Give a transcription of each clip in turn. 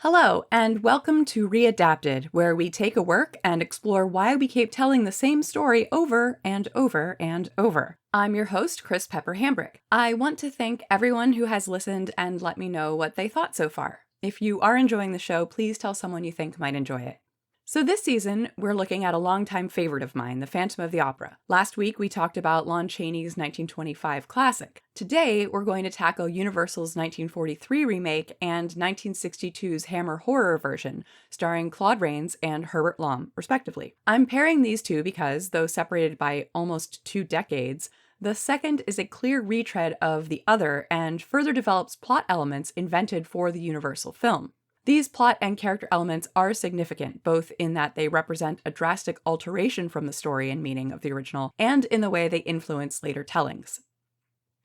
Hello, and welcome to Readapted, where we take a work and explore why we keep telling the same story over and over and over. I'm your host, Chris Pepper Hambrick. I want to thank everyone who has listened and let me know what they thought so far. If you are enjoying the show, please tell someone you think might enjoy it. So this season, we're looking at a longtime favorite of mine, The Phantom of the Opera. Last week, we talked about Lon Chaney's 1925 classic. Today, we're going to tackle Universal's 1943 remake and 1962's Hammer horror version, starring Claude Rains and Herbert Lom, respectively. I'm pairing these two because, though separated by almost 2 decades, the second is a clear retread of the other and further develops plot elements invented for the Universal film. These plot and character elements are significant, both in that they represent a drastic alteration from the story and meaning of the original, and in the way they influence later tellings.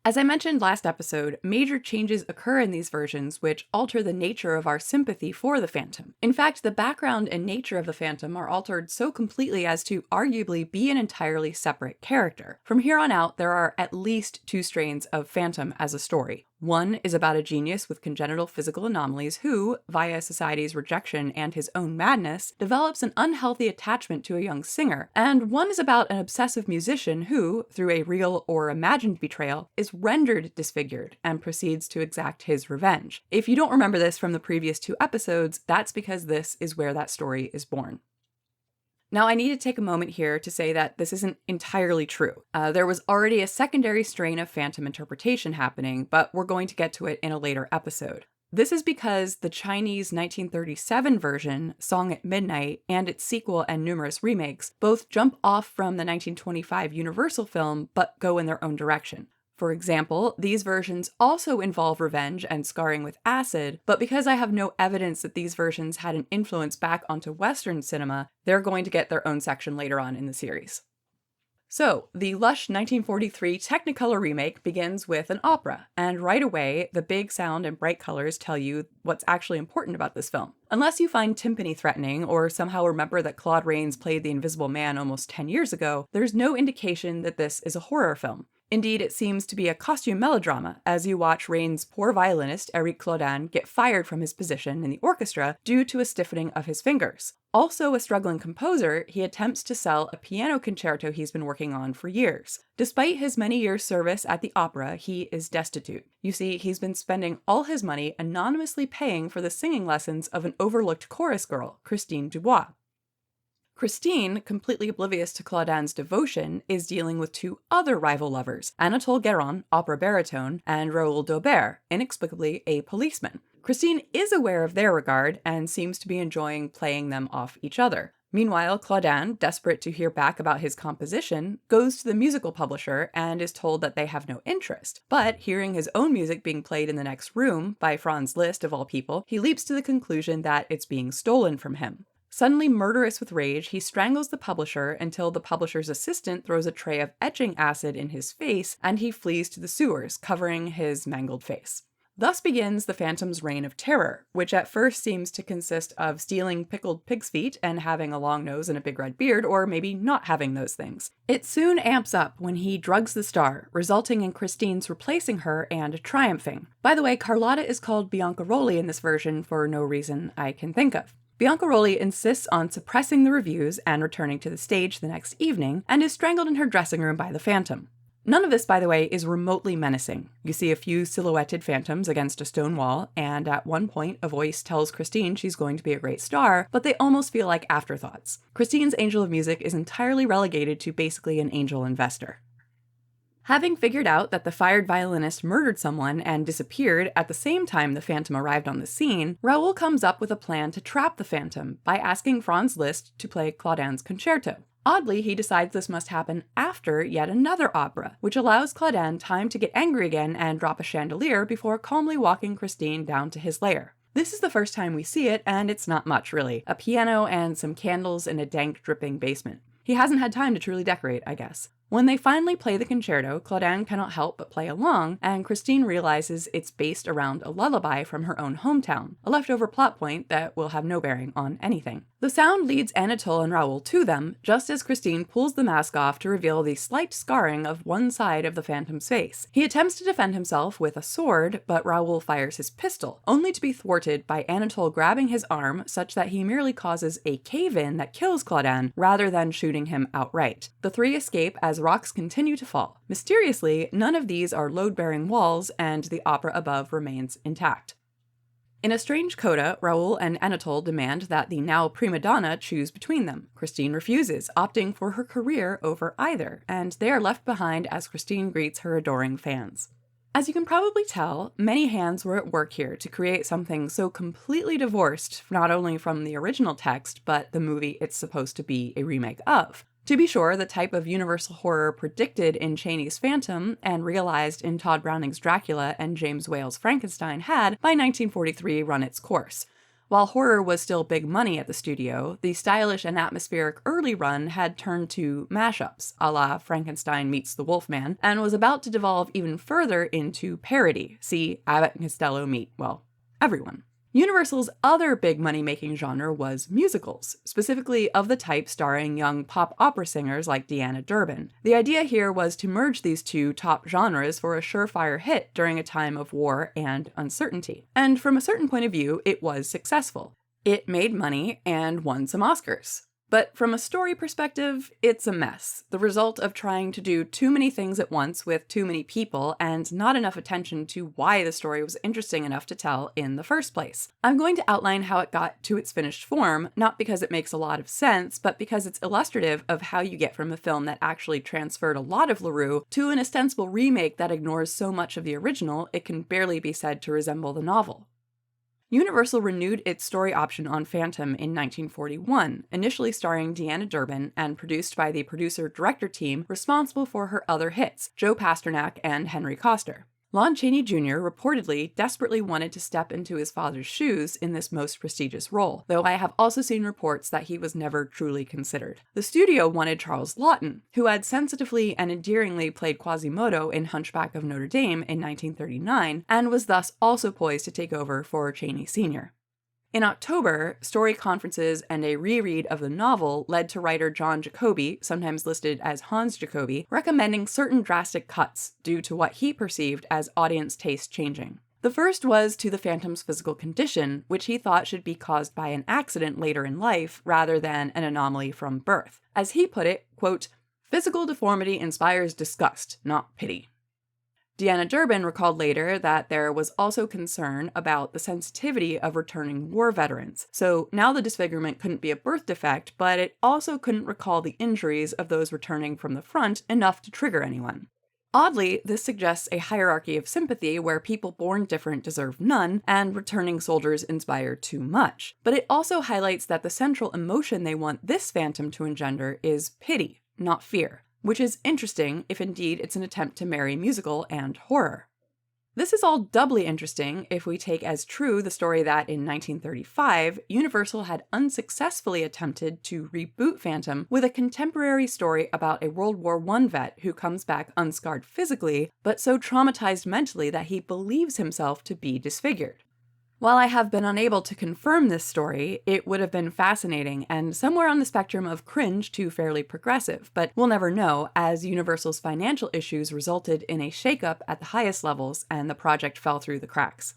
As I mentioned last episode, major changes occur in these versions which alter the nature of our sympathy for the Phantom. In fact, the background and nature of the Phantom are altered so completely as to arguably be an entirely separate character. From here on out, there are at least 2 strains of Phantom as a story. One is about a genius with congenital physical anomalies who, via society's rejection and his own madness, develops an unhealthy attachment to a young singer, and one is about an obsessive musician who, through a real or imagined betrayal, is rendered disfigured and proceeds to exact his revenge. If you don't remember this from the previous 2 episodes, that's because this is where that story is born. Now, I need to take a moment here to say that this isn't entirely true. There was already a secondary strain of Phantom interpretation happening, but we're going to get to it in a later episode. This is because the Chinese 1937 version, Song at Midnight, and its sequel and numerous remakes both jump off from the 1925 Universal film, but go in their own direction. For example, these versions also involve revenge and scarring with acid, but because I have no evidence that these versions had an influence back onto Western cinema, they're going to get their own section later on in the series. So, the lush 1943 Technicolor remake begins with an opera, and right away, the big sound and bright colors tell you what's actually important about this film. Unless you find timpani threatening, or somehow remember that Claude Rains played the Invisible Man almost 10 years ago, there's no indication that this is a horror film. Indeed, it seems to be a costume melodrama, as you watch Rains' poor violinist, Eric Claudin, get fired from his position in the orchestra due to a stiffening of his fingers. Also a struggling composer, he attempts to sell a piano concerto he's been working on for years. Despite his many years' service at the opera, he is destitute. You see, he's been spending all his money anonymously paying for the singing lessons of an overlooked chorus girl, Christine Dubois. Christine, completely oblivious to Claudin's devotion, is dealing with 2 other rival lovers, Anatole Guérin, opera baritone, and Raoul Daubert, inexplicably a policeman. Christine is aware of their regard and seems to be enjoying playing them off each other. Meanwhile, Claudin, desperate to hear back about his composition, goes to the musical publisher and is told that they have no interest. But, hearing his own music being played in the next room, by Franz Liszt of all people, he leaps to the conclusion that it's being stolen from him. Suddenly murderous with rage, he strangles the publisher until the publisher's assistant throws a tray of etching acid in his face, and he flees to the sewers, covering his mangled face. Thus begins the Phantom's reign of terror, which at first seems to consist of stealing pickled pig's feet and having a long nose and a big red beard, or maybe not having those things. It soon amps up when he drugs the star, resulting in Christine's replacing her and triumphing. By the way, Carlotta is called Biancaroli in this version for no reason I can think of. Biancaroli insists on suppressing the reviews and returning to the stage the next evening, and is strangled in her dressing room by the Phantom. None of this, by the way, is remotely menacing. You see a few silhouetted phantoms against a stone wall, and at one point a voice tells Christine she's going to be a great star, but they almost feel like afterthoughts. Christine's angel of music is entirely relegated to basically an angel investor. Having figured out that the fired violinist murdered someone and disappeared at the same time the Phantom arrived on the scene, Raoul comes up with a plan to trap the Phantom by asking Franz Liszt to play Claudin's concerto. Oddly, he decides this must happen after yet another opera, which allows Claudin time to get angry again and drop a chandelier before calmly walking Christine down to his lair. This is the first time we see it, and it's not much really. A piano and some candles in a dank, dripping basement. He hasn't had time to truly decorate, I guess. When they finally play the concerto, Claudine cannot help but play along, and Christine realizes it's based around a lullaby from her own hometown, a leftover plot point that will have no bearing on anything. The sound leads Anatole and Raoul to them, just as Christine pulls the mask off to reveal the slight scarring of one side of the Phantom's face. He attempts to defend himself with a sword, but Raoul fires his pistol, only to be thwarted by Anatole grabbing his arm such that he merely causes a cave-in that kills Claudine rather than shooting him outright. The three escape as rocks continue to fall. Mysteriously, none of these are load-bearing walls, and the opera above remains intact. In a strange coda, Raoul and Anatole demand that the now prima donna choose between them. Christine refuses, opting for her career over either, and they are left behind as Christine greets her adoring fans. As you can probably tell, many hands were at work here to create something so completely divorced not only from the original text, but the movie it's supposed to be a remake of. To be sure, the type of universal horror predicted in Chaney's Phantom and realized in Todd Browning's Dracula and James Whale's Frankenstein had, by 1943, run its course. While horror was still big money at the studio, the stylish and atmospheric early run had turned to mashups, a la Frankenstein meets the Wolfman, and was about to devolve even further into parody. See Abbott and Costello meet, well, everyone. Universal's other big money-making genre was musicals, specifically of the type starring young pop opera singers like Deanna Durbin. The idea here was to merge these two top genres for a surefire hit during a time of war and uncertainty. And from a certain point of view, it was successful. It made money and won some Oscars. But from a story perspective, it's a mess. The result of trying to do too many things at once with too many people and not enough attention to why the story was interesting enough to tell in the first place. I'm going to outline how it got to its finished form, not because it makes a lot of sense, but because it's illustrative of how you get from a film that actually transferred a lot of LaRue to an ostensible remake that ignores so much of the original it can barely be said to resemble the novel. Universal renewed its story option on Phantom in 1941, initially starring Deanna Durbin and produced by the producer-director team responsible for her other hits, Joe Pasternak and Henry Koster. Lon Chaney Jr. reportedly desperately wanted to step into his father's shoes in this most prestigious role, though I have also seen reports that he was never truly considered. The studio wanted Charles Laughton, who had sensitively and endearingly played Quasimodo in Hunchback of Notre Dame in 1939, and was thus also poised to take over for Chaney Sr. In October, story conferences and a reread of the novel led to writer John Jacobi, sometimes listed as Hans Jacobi, recommending certain drastic cuts due to what he perceived as audience taste changing. The first was to the Phantom's physical condition, which he thought should be caused by an accident later in life rather than an anomaly from birth. As he put it, quote, "Physical deformity inspires disgust, not pity." Deanna Durbin recalled later that there was also concern about the sensitivity of returning war veterans. So now the disfigurement couldn't be a birth defect, but it also couldn't recall the injuries of those returning from the front enough to trigger anyone. Oddly, this suggests a hierarchy of sympathy where people born different deserve none, and returning soldiers inspire too much. But it also highlights that the central emotion they want this Phantom to engender is pity, not fear. Which is interesting if indeed it's an attempt to marry musical and horror. This is all doubly interesting if we take as true the story that in 1935, Universal had unsuccessfully attempted to reboot Phantom with a contemporary story about a World War I vet who comes back unscarred physically, but so traumatized mentally that he believes himself to be disfigured. While I have been unable to confirm this story, it would have been fascinating and somewhere on the spectrum of cringe to fairly progressive, but we'll never know as Universal's financial issues resulted in a shakeup at the highest levels and the project fell through the cracks.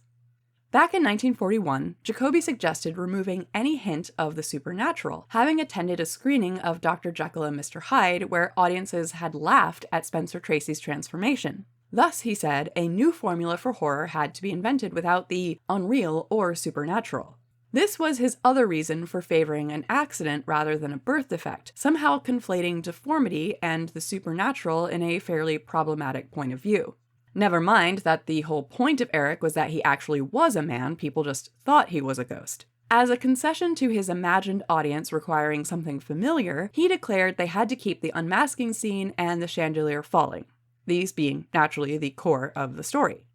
Back in 1941, Jacobi suggested removing any hint of the supernatural, having attended a screening of Dr. Jekyll and Mr. Hyde where audiences had laughed at Spencer Tracy's transformation. Thus, he said, a new formula for horror had to be invented without the unreal or supernatural. This was his other reason for favoring an accident rather than a birth defect, somehow conflating deformity and the supernatural in a fairly problematic point of view. Never mind that the whole point of Eric was that he actually was a man, people just thought he was a ghost. As a concession to his imagined audience requiring something familiar, he declared they had to keep the unmasking scene and the chandelier falling. These being naturally the core of the story.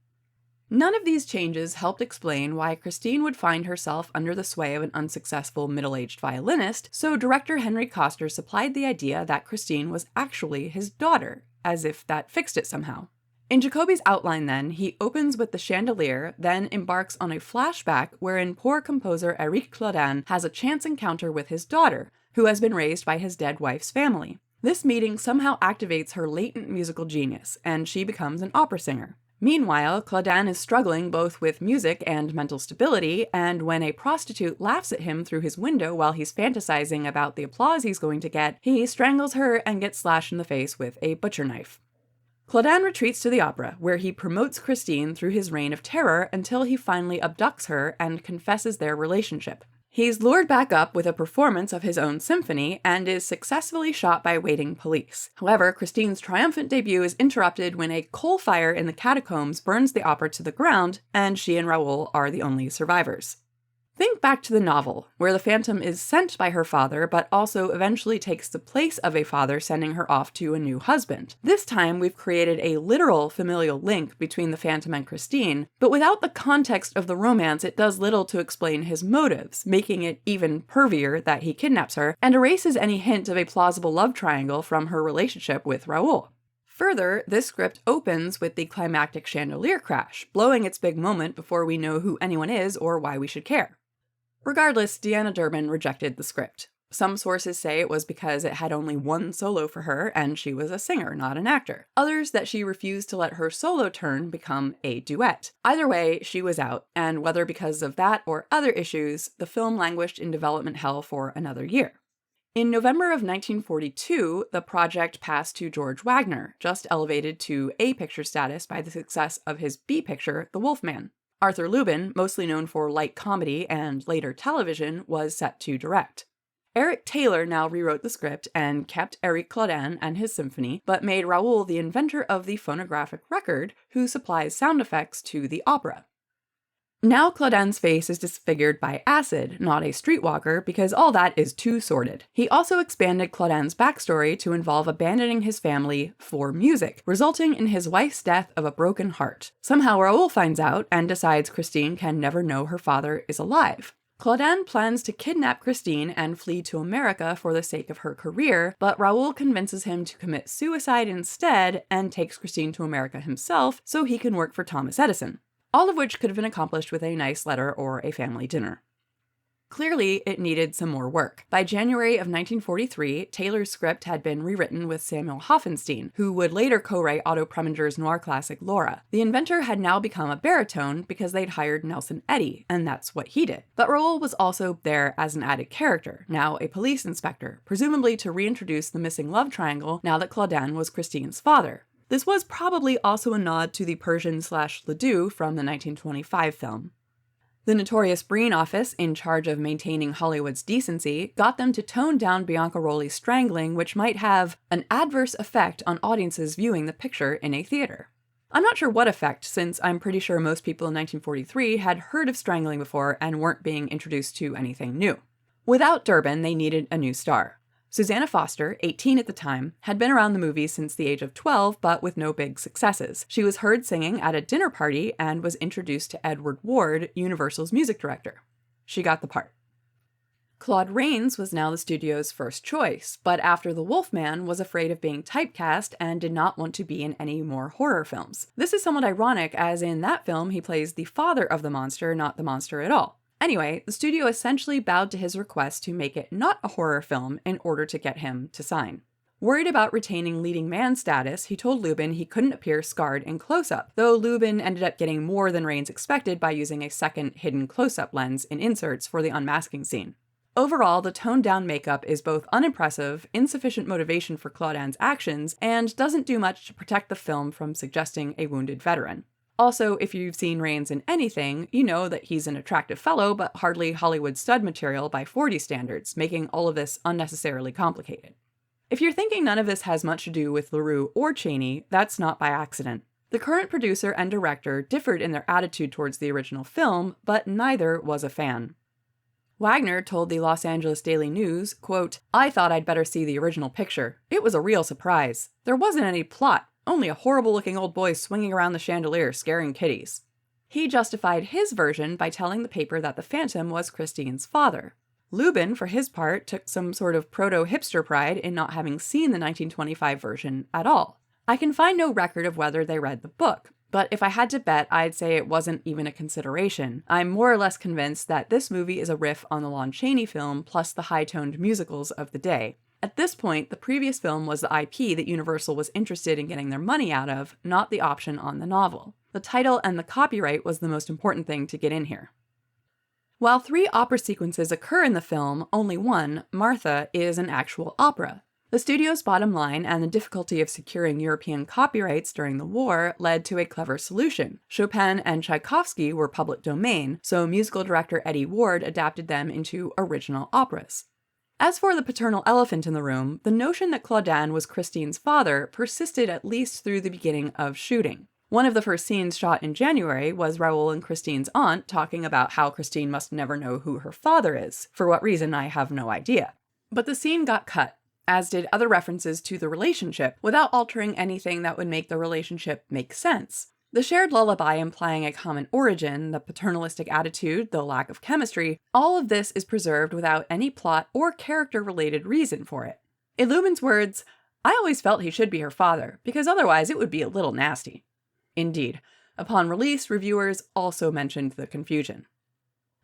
None of these changes helped explain why Christine would find herself under the sway of an unsuccessful middle-aged violinist, so director Henry Koster supplied the idea that Christine was actually his daughter, as if that fixed it somehow. In Jacoby's outline then, he opens with the chandelier, then embarks on a flashback wherein poor composer Éric Claudin has a chance encounter with his daughter, who has been raised by his dead wife's family. This meeting somehow activates her latent musical genius, and she becomes an opera singer. Meanwhile, Claudin is struggling both with music and mental stability, and when a prostitute laughs at him through his window while he's fantasizing about the applause he's going to get, he strangles her and gets slashed in the face with a butcher knife. Claudin retreats to the opera, where he promotes Christine through his reign of terror until he finally abducts her and confesses their relationship. He's lured back up with a performance of his own symphony and is successfully shot by waiting police. However, Christine's triumphant debut is interrupted when a coal fire in the catacombs burns the opera to the ground, and she and Raoul are the only survivors. Think back to the novel, where the Phantom is sent by her father, but also eventually takes the place of a father sending her off to a new husband. This time, we've created a literal familial link between the Phantom and Christine, but without the context of the romance, it does little to explain his motives, making it even pervier that he kidnaps her, and erases any hint of a plausible love triangle from her relationship with Raoul. Further, this script opens with the climactic chandelier crash, blowing its big moment before we know who anyone is or why we should care. Regardless, Deanna Durbin rejected the script. Some sources say it was because it had only one solo for her and she was a singer, not an actor. Others that she refused to let her solo turn become a duet. Either way, she was out, and whether because of that or other issues, the film languished in development hell for another year. In November of 1942, the project passed to George Wagner, just elevated to A picture status by the success of his B picture, The Wolfman. Arthur Lubin, mostly known for light comedy and later television, was set to direct. Eric Taylor now rewrote the script and kept Éric Claudin and his symphony, but made Raoul the inventor of the phonographic record, who supplies sound effects to the opera. Now Claudin's face is disfigured by acid, not a streetwalker, because all that is too sordid. He also expanded Claudin's backstory to involve abandoning his family for music, resulting in his wife's death of a broken heart. Somehow Raoul finds out and decides Christine can never know her father is alive. Claudin plans to kidnap Christine and flee to America for the sake of her career, but Raoul convinces him to commit suicide instead and takes Christine to America himself so he can work for Thomas Edison. All of which could have been accomplished with a nice letter or a family dinner. Clearly, it needed some more work. By January of 1943, Taylor's script had been rewritten with Samuel Hoffenstein, who would later co-write Otto Preminger's noir classic Laura. The inventor had now become a baritone because they'd hired Nelson Eddy, and that's what he did. But Raoul was also there as an added character, now a police inspector, presumably to reintroduce the missing love triangle now that Claudin was Christine's father. This was probably also a nod to the Persian/Ledoux from the 1925 film. The notorious Breen office, in charge of maintaining Hollywood's decency, got them to tone down Biancaroli's strangling, which might have an adverse effect on audiences viewing the picture in a theater. I'm not sure what effect, since I'm pretty sure most people in 1943 had heard of strangling before and weren't being introduced to anything new. Without Durbin, they needed a new star. Susanna Foster, 18 at the time, had been around the movie since the age of 12, but with no big successes. She was heard singing at a dinner party and was introduced to Edward Ward, Universal's music director. She got the part. Claude Rains was now the studio's first choice, but after The Wolfman was afraid of being typecast and did not want to be in any more horror films. This is somewhat ironic, as in that film he plays the father of the monster, not the monster at all. Anyway, the studio essentially bowed to his request to make it not a horror film in order to get him to sign. Worried about retaining leading man status, he told Lubin he couldn't appear scarred in close-up, though Lubin ended up getting more than Rains expected by using a second hidden close-up lens in inserts for the unmasking scene. Overall, the toned-down makeup is both unimpressive, insufficient motivation for Claudin's actions, and doesn't do much to protect the film from suggesting a wounded veteran. Also, if you've seen Rains in anything, you know that he's an attractive fellow, but hardly Hollywood stud material by 40 standards, making all of this unnecessarily complicated. If you're thinking none of this has much to do with LaRue or Chaney, that's not by accident. The current producer and director differed in their attitude towards the original film, but neither was a fan. Wagner told the Los Angeles Daily News, quote, "I thought I'd better see the original picture. It was a real surprise. There wasn't any plot. Only a horrible-looking old boy swinging around the chandelier scaring kiddies." He justified his version by telling the paper that the Phantom was Christine's father. Lubin, for his part, took some sort of proto-hipster pride in not having seen the 1925 version at all. I can find no record of whether they read the book, but if I had to bet, I'd say it wasn't even a consideration. I'm more or less convinced that this movie is a riff on the Lon Chaney film plus the high-toned musicals of the day. At this point, the previous film was the IP that Universal was interested in getting their money out of, not the option on the novel. The title and the copyright was the most important thing to get in here. While 3 opera sequences occur in the film, only one, Martha, is an actual opera. The studio's bottom line and the difficulty of securing European copyrights during the war led to a clever solution. Chopin and Tchaikovsky were public domain, so musical director Eddie Ward adapted them into original operas. As for the paternal elephant in the room, the notion that Claude was Christine's father persisted at least through the beginning of shooting. One of the first scenes shot in January was Raoul and Christine's aunt talking about how Christine must never know who her father is. For what reason, I have no idea. But the scene got cut, as did other references to the relationship, without altering anything that would make the relationship make sense. The shared lullaby implying a common origin, the paternalistic attitude, the lack of chemistry, all of this is preserved without any plot or character-related reason for it. In Lubin's words, "I always felt he should be her father, because otherwise it would be a little nasty." Indeed, upon release, reviewers also mentioned the confusion.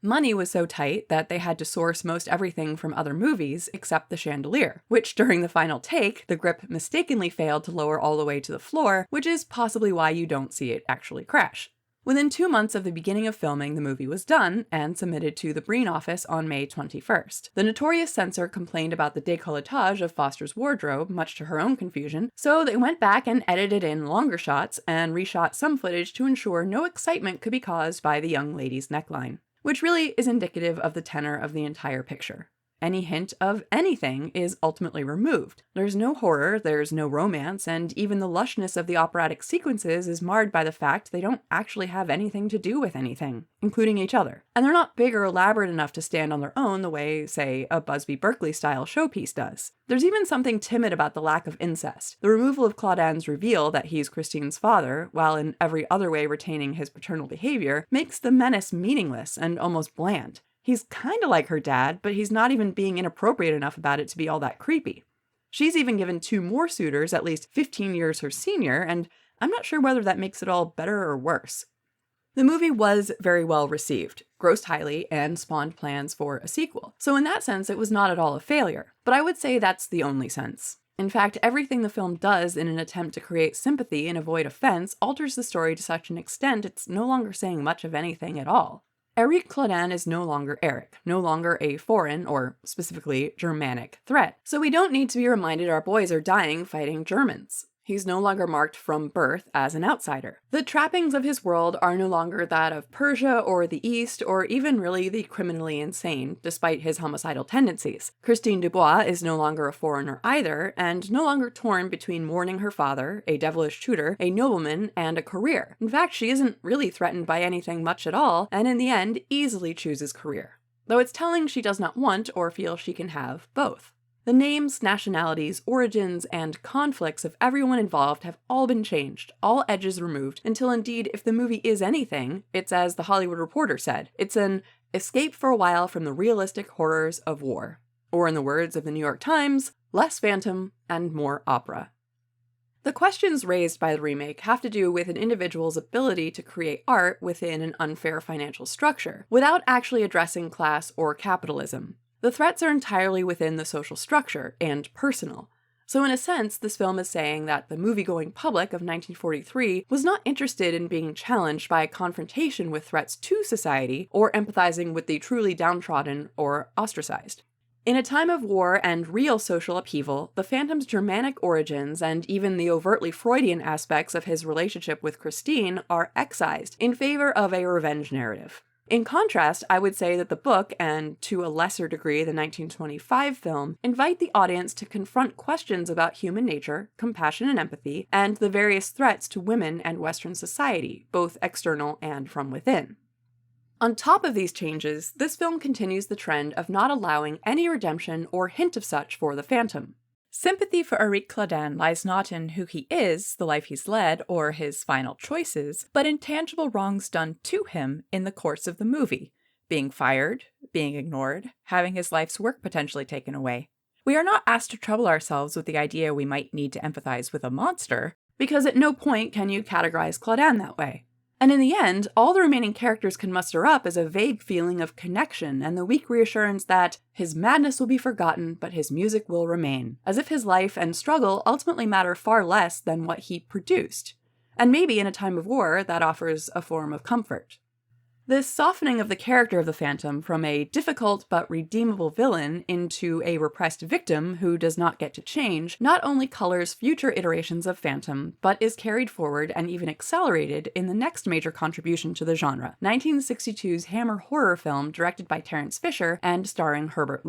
Money was so tight that they had to source most everything from other movies except the chandelier, which during the final take, the grip mistakenly failed to lower all the way to the floor, which is possibly why you don't see it actually crash. Within 2 months of the beginning of filming, the movie was done and submitted to the Breen office on May 21st. The notorious censor complained about the décolletage of Foster's wardrobe, much to her own confusion, so they went back and edited in longer shots and reshot some footage to ensure no excitement could be caused by the young lady's neckline, which really is indicative of the tenor of the entire picture. Any hint of anything is ultimately removed. There's no horror, there's no romance, and even the lushness of the operatic sequences is marred by the fact they don't actually have anything to do with anything, including each other. And they're not big or elaborate enough to stand on their own the way, say, a Busby Berkeley-style showpiece does. There's even something timid about the lack of incest. The removal of Claude's reveal that he's Christine's father, while in every other way retaining his paternal behavior, makes the menace meaningless and almost bland. He's kinda like her dad, but he's not even being inappropriate enough about it to be all that creepy. She's even given 2 more suitors, at least 15 years her senior, and I'm not sure whether that makes it all better or worse. The movie was very well received, grossed highly, and spawned plans for a sequel. So in that sense, it was not at all a failure. But I would say that's the only sense. In fact, everything the film does in an attempt to create sympathy and avoid offense alters the story to such an extent it's no longer saying much of anything at all. Eric Claude is no longer Eric, no longer a foreign, or specifically Germanic, threat. So we don't need to be reminded our boys are dying fighting Germans. He's no longer marked from birth as an outsider. The trappings of his world are no longer that of Persia or the East, or even really the criminally insane, despite his homicidal tendencies. Christine Dubois is no longer a foreigner either, and no longer torn between mourning her father, a devilish tutor, a nobleman, and a career. In fact, she isn't really threatened by anything much at all, and in the end, easily chooses career. Though it's telling she does not want or feel she can have both. The names, nationalities, origins, and conflicts of everyone involved have all been changed, all edges removed, until indeed, if the movie is anything, it's as The Hollywood Reporter said, it's an escape for a while from the realistic horrors of war. Or in the words of the New York Times, less phantom and more opera. The questions raised by the remake have to do with an individual's ability to create art within an unfair financial structure, without actually addressing class or capitalism. The threats are entirely within the social structure and personal. So in a sense, this film is saying that the movie-going public of 1943 was not interested in being challenged by a confrontation with threats to society or empathizing with the truly downtrodden or ostracized. In a time of war and real social upheaval, the Phantom's Germanic origins and even the overtly Freudian aspects of his relationship with Christine are excised in favor of a revenge narrative. In contrast, I would say that the book, and to a lesser degree the 1925 film, invite the audience to confront questions about human nature, compassion and empathy, and the various threats to women and Western society, both external and from within. On top of these changes, this film continues the trend of not allowing any redemption or hint of such for the Phantom. Sympathy for Eric Claude lies not in who he is, the life he's led, or his final choices, but in tangible wrongs done to him in the course of the movie. Being fired, being ignored, having his life's work potentially taken away. We are not asked to trouble ourselves with the idea we might need to empathize with a monster, because at no point can you categorize Claude that way. And in the end, all the remaining characters can muster up is a vague feeling of connection and the weak reassurance that his madness will be forgotten, but his music will remain, as if his life and struggle ultimately matter far less than what he produced. And maybe in a time of war, that offers a form of comfort. This softening of the character of the Phantom from a difficult but redeemable villain into a repressed victim who does not get to change not only colors future iterations of Phantom, but is carried forward and even accelerated in the next major contribution to the genre, 1962's Hammer horror film directed by Terence Fisher and starring Herbert.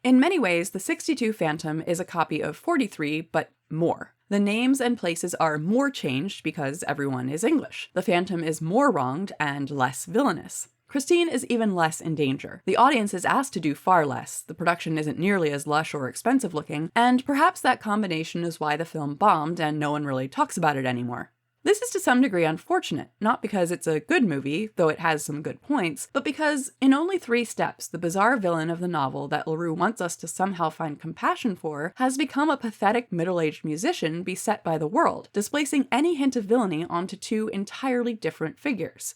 In many ways, the 62 Phantom is a copy of 43, but more. The names and places are more changed because everyone is English. The Phantom is more wronged and less villainous. Christine is even less in danger. The audience is asked to do far less, the production isn't nearly as lush or expensive looking, and perhaps that combination is why the film bombed and no one really talks about it anymore. This is to some degree unfortunate, not because it's a good movie, though it has some good points, but because in only 3 steps, the bizarre villain of the novel that LaRue wants us to somehow find compassion for has become a pathetic middle-aged musician beset by the world, displacing any hint of villainy onto 2 entirely different figures.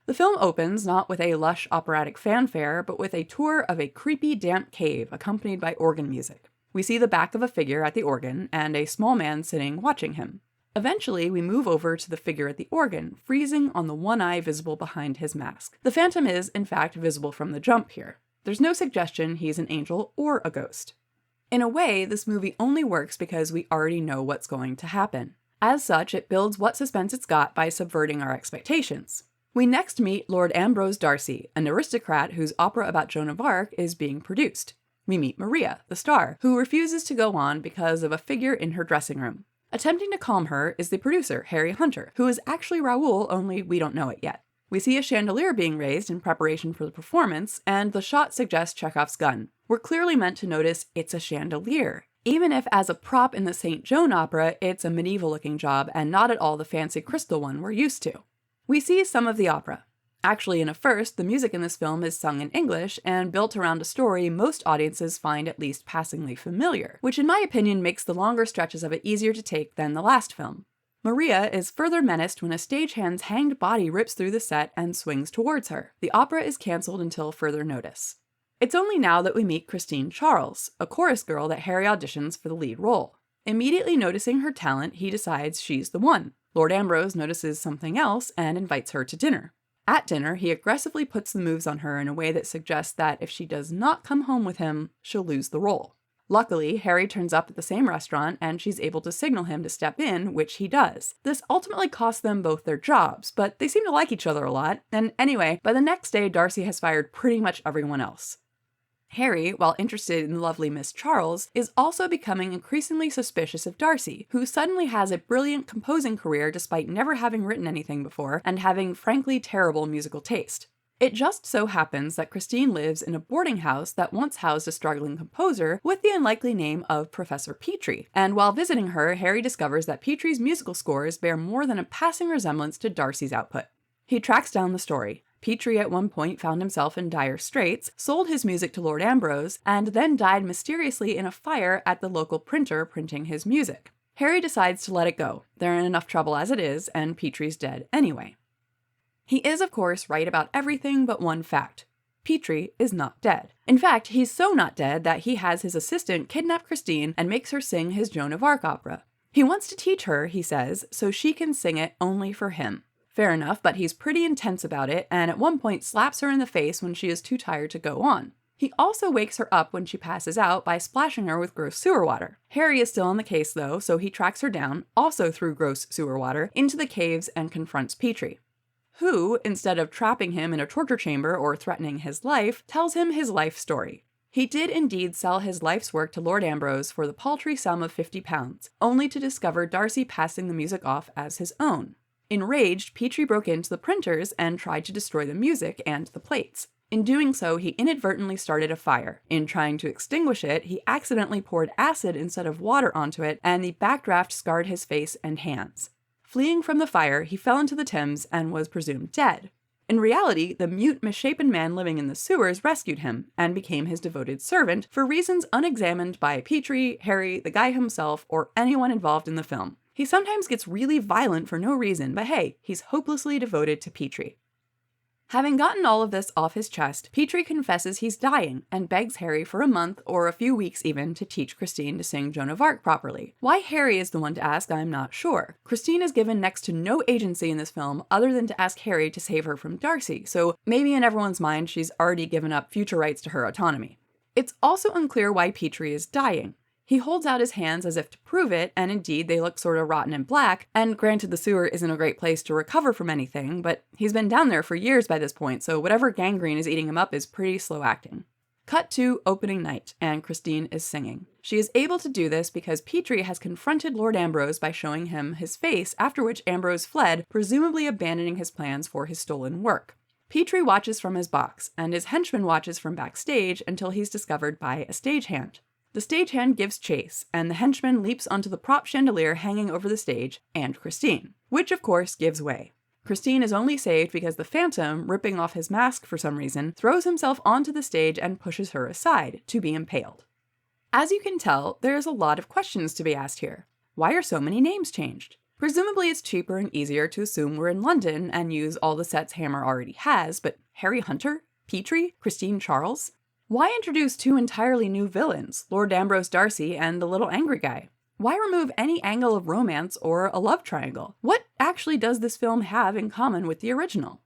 The film opens not with a lush operatic fanfare, but with a tour of a creepy, damp cave accompanied by organ music. We see the back of a figure at the organ and a small man sitting watching him. Eventually, we move over to the figure at the organ, freezing on the one eye visible behind his mask. The Phantom is, in fact, visible from the jump here. There's no suggestion he's an angel or a ghost. In a way, this movie only works because we already know what's going to happen. As such, it builds what suspense it's got by subverting our expectations. We next meet Lord Ambrose Darcy, an aristocrat whose opera about Joan of Arc is being produced. We meet Maria, the star, who refuses to go on because of a figure in her dressing room. Attempting to calm her is the producer, Harry Hunter, who is actually Raoul, only we don't know it yet. We see a chandelier being raised in preparation for the performance, and the shot suggests Chekhov's gun. We're clearly meant to notice it's a chandelier, even if as a prop in the St. Joan opera, it's a medieval-looking job and not at all the fancy crystal one we're used to. We see some of the opera. Actually, in a first, the music in this film is sung in English and built around a story most audiences find at least passingly familiar, which in my opinion makes the longer stretches of it easier to take than the last film. Maria is further menaced when a stagehand's hanged body rips through the set and swings towards her. The opera is cancelled until further notice. It's only now that we meet Christine Charles, a chorus girl that Harry auditions for the lead role. Immediately noticing her talent, he decides she's the one. Lord Ambrose notices something else and invites her to dinner. At dinner, he aggressively puts the moves on her in a way that suggests that if she does not come home with him, she'll lose the role. Luckily, Harry turns up at the same restaurant and she's able to signal him to step in, which he does. This ultimately costs them both their jobs, but they seem to like each other a lot, and anyway, by the next day, Darcy has fired pretty much everyone else. Harry, while interested in the lovely Miss Charles, is also becoming increasingly suspicious of Darcy, who suddenly has a brilliant composing career despite never having written anything before and having frankly terrible musical taste. It just so happens that Christine lives in a boarding house that once housed a struggling composer with the unlikely name of Professor Petrie, and while visiting her, Harry discovers that Petrie's musical scores bear more than a passing resemblance to Darcy's output. He tracks down the story. Petrie at one point found himself in dire straits, sold his music to Lord Ambrose, and then died mysteriously in a fire at the local printer printing his music. Harry decides to let it go. They're in enough trouble as it is, and Petrie's dead anyway. He is, of course, right about everything but one fact. Petrie is not dead. In fact, he's so not dead that he has his assistant kidnap Christine and makes her sing his Joan of Arc opera. He wants to teach her, he says, so she can sing it only for him. Fair enough, but he's pretty intense about it, and at one point slaps her in the face when she is too tired to go on. He also wakes her up when she passes out by splashing her with gross sewer water. Harry is still on the case though, so he tracks her down, also through gross sewer water, into the caves and confronts Petrie, who, instead of trapping him in a torture chamber or threatening his life, tells him his life story. He did indeed sell his life's work to Lord Ambrose for the paltry sum of £50, only to discover Darcy passing the music off as his own. Enraged, Petrie broke into the printers and tried to destroy the music and the plates. In doing so, he inadvertently started a fire. In trying to extinguish it, he accidentally poured acid instead of water onto it, and the backdraft scarred his face and hands. Fleeing from the fire, he fell into the Thames and was presumed dead. In reality, the mute, misshapen man living in the sewers rescued him and became his devoted servant for reasons unexamined by Petrie, Harry, the guy himself, or anyone involved in the film. He sometimes gets really violent for no reason, but hey, he's hopelessly devoted to Petrie. Having gotten all of this off his chest, Petrie confesses he's dying and begs Harry for a month or a few weeks even to teach Christine to sing Joan of Arc properly. Why Harry is the one to ask, I'm not sure. Christine is given next to no agency in this film other than to ask Harry to save her from Darcy, so maybe in everyone's mind she's already given up future rights to her autonomy. It's also unclear why Petrie is dying. He holds out his hands as if to prove it, and indeed they look sort of rotten and black, and granted the sewer isn't a great place to recover from anything, but he's been down there for years by this point, so whatever gangrene is eating him up is pretty slow acting. Cut to opening night, and Christine is singing. She is able to do this because Petrie has confronted Lord Ambrose by showing him his face, after which Ambrose fled, presumably abandoning his plans for his stolen work. Petrie watches from his box, and his henchman watches from backstage until he's discovered by a stagehand. The stagehand gives chase, and the henchman leaps onto the prop chandelier hanging over the stage and Christine, which of course gives way. Christine is only saved because the Phantom, ripping off his mask for some reason, throws himself onto the stage and pushes her aside, to be impaled. As you can tell, there's a lot of questions to be asked here. Why are so many names changed? Presumably it's cheaper and easier to assume we're in London and use all the sets Hammer already has, but Harry Hunter? Petrie? Christine Charles? Why introduce two entirely new villains, Lord Ambrose Darcy and the little angry guy? Why remove any angle of romance or a love triangle? What actually does this film have in common with the original?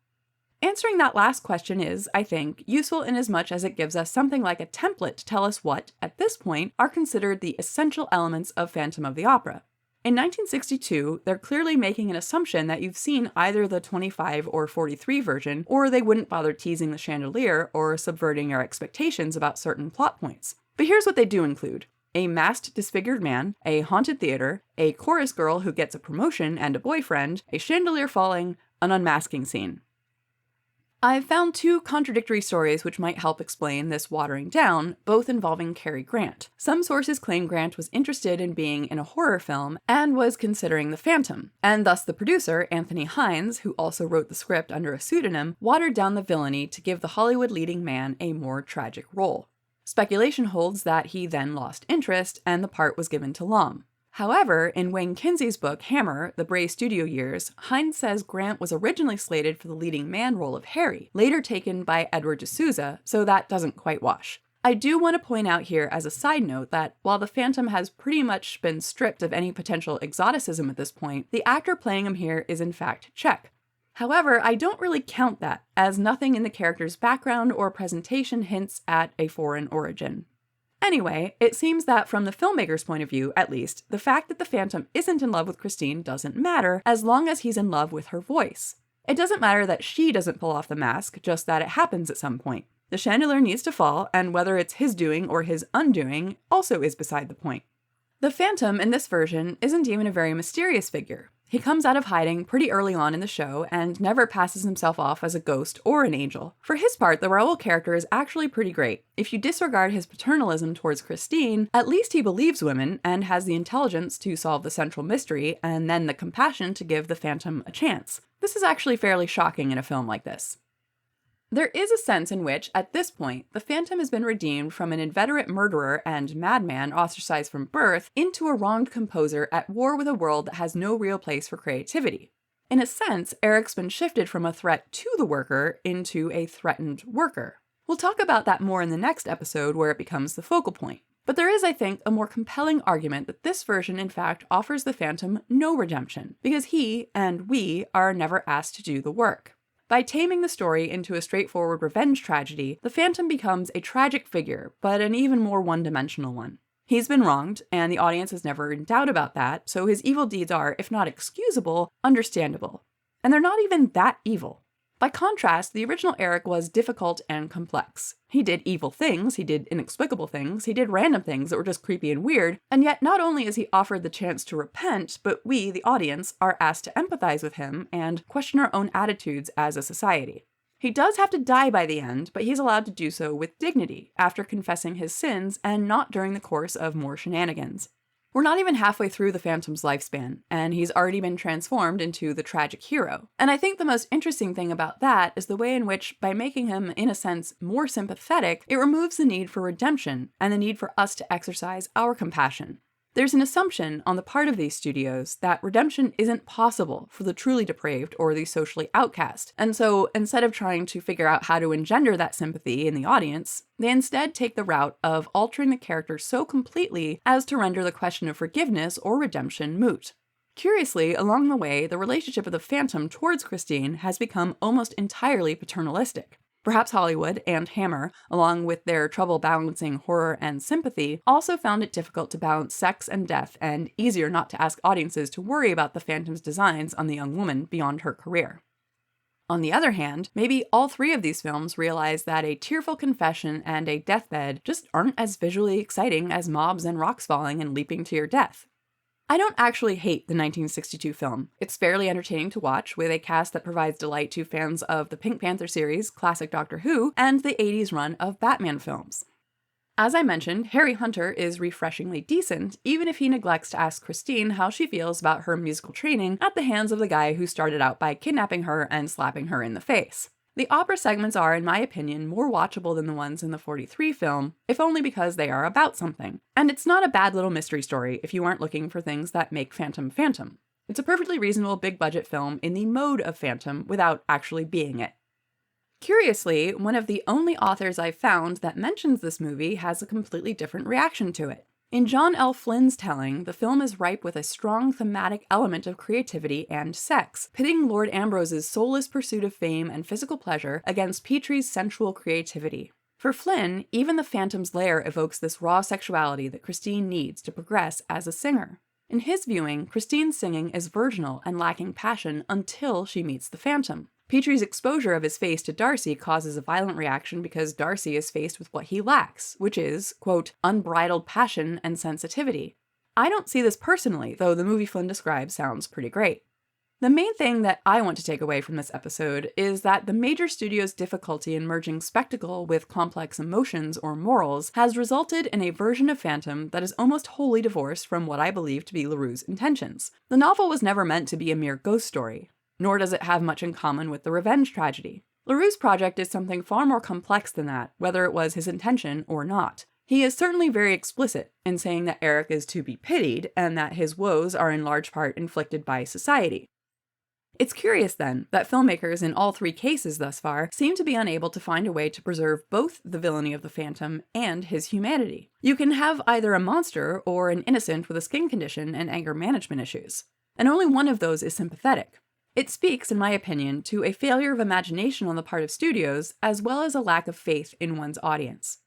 Answering that last question is, I think, useful inasmuch as it gives us something like a template to tell us what, at this point, are considered the essential elements of Phantom of the Opera. In 1962, they're clearly making an assumption that you've seen either the 25 or 43 version, or they wouldn't bother teasing the chandelier or subverting your expectations about certain plot points. But here's what they do include: a masked disfigured man, a haunted theater, a chorus girl who gets a promotion and a boyfriend, a chandelier falling, an unmasking scene. I've found two contradictory stories which might help explain this watering down, both involving Cary Grant. Some sources claim Grant was interested in being in a horror film and was considering The Phantom, and thus the producer, Anthony Hines, who also wrote the script under a pseudonym, watered down the villainy to give the Hollywood leading man a more tragic role. Speculation holds that he then lost interest and the part was given to Lom. However, in Wayne Kinsey's book Hammer, The Bray Studio Years, Hines says Grant was originally slated for the leading man role of Harry, later taken by Edward D'Souza, so that doesn't quite wash. I do want to point out here as a side note that while the Phantom has pretty much been stripped of any potential exoticism at this point, the actor playing him here is in fact Czech. However, I don't really count that, as nothing in the character's background or presentation hints at a foreign origin. Anyway, it seems that from the filmmaker's point of view, at least, the fact that the Phantom isn't in love with Christine doesn't matter as long as he's in love with her voice. It doesn't matter that she doesn't pull off the mask, just that it happens at some point. The chandelier needs to fall, and whether it's his doing or his undoing also is beside the point. The Phantom in this version isn't even a very mysterious figure. He comes out of hiding pretty early on in the show and never passes himself off as a ghost or an angel. For his part, the Raoul character is actually pretty great. If you disregard his paternalism towards Christine, at least he believes women and has the intelligence to solve the central mystery and then the compassion to give the Phantom a chance. This is actually fairly shocking in a film like this. There is a sense in which, at this point, the Phantom has been redeemed from an inveterate murderer and madman ostracized from birth into a wronged composer at war with a world that has no real place for creativity. In a sense, Eric's been shifted from a threat to the worker into a threatened worker. We'll talk about that more in the next episode where it becomes the focal point. But there is, I think, a more compelling argument that this version, in fact, offers the Phantom no redemption, because he, and we, are never asked to do the work. By taming the story into a straightforward revenge tragedy, the Phantom becomes a tragic figure, but an even more one-dimensional one. He's been wronged, and the audience is never in doubt about that, so his evil deeds are, if not excusable, understandable. And they're not even that evil. By contrast, the original Eric was difficult and complex. He did evil things, he did inexplicable things, he did random things that were just creepy and weird, and yet not only is he offered the chance to repent, but we, the audience, are asked to empathize with him and question our own attitudes as a society. He does have to die by the end, but he's allowed to do so with dignity, after confessing his sins and not during the course of more shenanigans. We're not even halfway through the Phantom's lifespan, and he's already been transformed into the tragic hero. And I think the most interesting thing about that is the way in which, by making him, in a sense, more sympathetic, it removes the need for redemption and the need for us to exercise our compassion. There's an assumption on the part of these studios that redemption isn't possible for the truly depraved or the socially outcast, and so instead of trying to figure out how to engender that sympathy in the audience, they instead take the route of altering the character so completely as to render the question of forgiveness or redemption moot. Curiously, along the way, the relationship of the Phantom towards Christine has become almost entirely paternalistic. Perhaps Hollywood and Hammer, along with their trouble balancing horror and sympathy, also found it difficult to balance sex and death, and easier not to ask audiences to worry about the Phantom's designs on the young woman beyond her career. On the other hand, maybe all three of these films realize that a tearful confession and a deathbed just aren't as visually exciting as mobs and rocks falling and leaping to your death. I don't actually hate the 1962 film. It's fairly entertaining to watch, with a cast that provides delight to fans of the Pink Panther series, classic Doctor Who, and the 80s run of Batman films. As I mentioned, Harry Hunter is refreshingly decent, even if he neglects to ask Christine how she feels about her musical training at the hands of the guy who started out by kidnapping her and slapping her in the face. The opera segments are, in my opinion, more watchable than the ones in the 43 film, if only because they are about something. And it's not a bad little mystery story if you aren't looking for things that make Phantom Phantom. It's a perfectly reasonable big-budget film in the mode of Phantom without actually being it. Curiously, one of the only authors I've found that mentions this movie has a completely different reaction to it. In John L. Flynn's telling, the film is ripe with a strong thematic element of creativity and sex, pitting Lord Ambrose's soulless pursuit of fame and physical pleasure against Petrie's sensual creativity. For Flynn, even the Phantom's lair evokes this raw sexuality that Christine needs to progress as a singer. In his viewing, Christine's singing is virginal and lacking passion until she meets the Phantom. Petrie's exposure of his face to Darcy causes a violent reaction because Darcy is faced with what he lacks, which is, quote, unbridled passion and sensitivity. I don't see this personally, though the movie Flynn describes sounds pretty great. The main thing that I want to take away from this episode is that the major studio's difficulty in merging spectacle with complex emotions or morals has resulted in a version of Phantom that is almost wholly divorced from what I believe to be LaRue's intentions. The novel was never meant to be a mere ghost story, nor does it have much in common with the revenge tragedy. LaRue's project is something far more complex than that, whether it was his intention or not. He is certainly very explicit in saying that Eric is to be pitied and that his woes are in large part inflicted by society. It's curious, then, that filmmakers in all three cases thus far seem to be unable to find a way to preserve both the villainy of the Phantom and his humanity. You can have either a monster or an innocent with a skin condition and anger management issues, and only one of those is sympathetic. It speaks, in my opinion, to a failure of imagination on the part of studios, as well as a lack of faith in one's audience.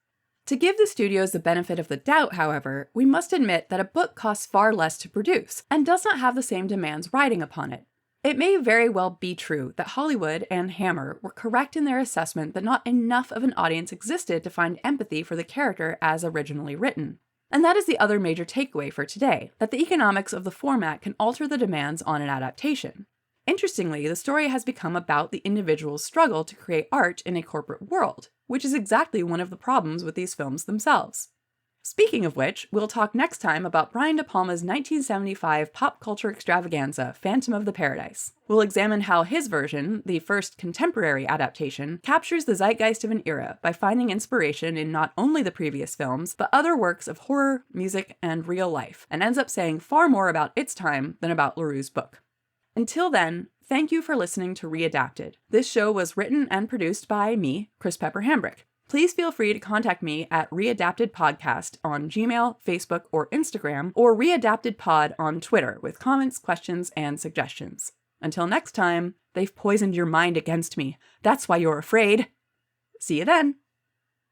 To give the studios the benefit of the doubt, however, we must admit that a book costs far less to produce, and does not have the same demands riding upon it. It may very well be true that Hollywood and Hammer were correct in their assessment that not enough of an audience existed to find empathy for the character as originally written. And that is the other major takeaway for today, that the economics of the format can alter the demands on an adaptation. Interestingly, the story has become about the individual's struggle to create art in a corporate world, which is exactly one of the problems with these films themselves. Speaking of which, we'll talk next time about Brian De Palma's 1975 pop culture extravaganza, Phantom of the Paradise. We'll examine how his version, the first contemporary adaptation, captures the zeitgeist of an era by finding inspiration in not only the previous films, but other works of horror, music, and real life, and ends up saying far more about its time than about LaRue's book. Until then, thank you for listening to Readapted. This show was written and produced by me, Chris Pepper Hambrick. Please feel free to contact me at readaptedpodcast on Gmail, Facebook, or Instagram, or readaptedpod on Twitter with comments, questions, and suggestions. Until next time, they've poisoned your mind against me. That's why you're afraid. See you then.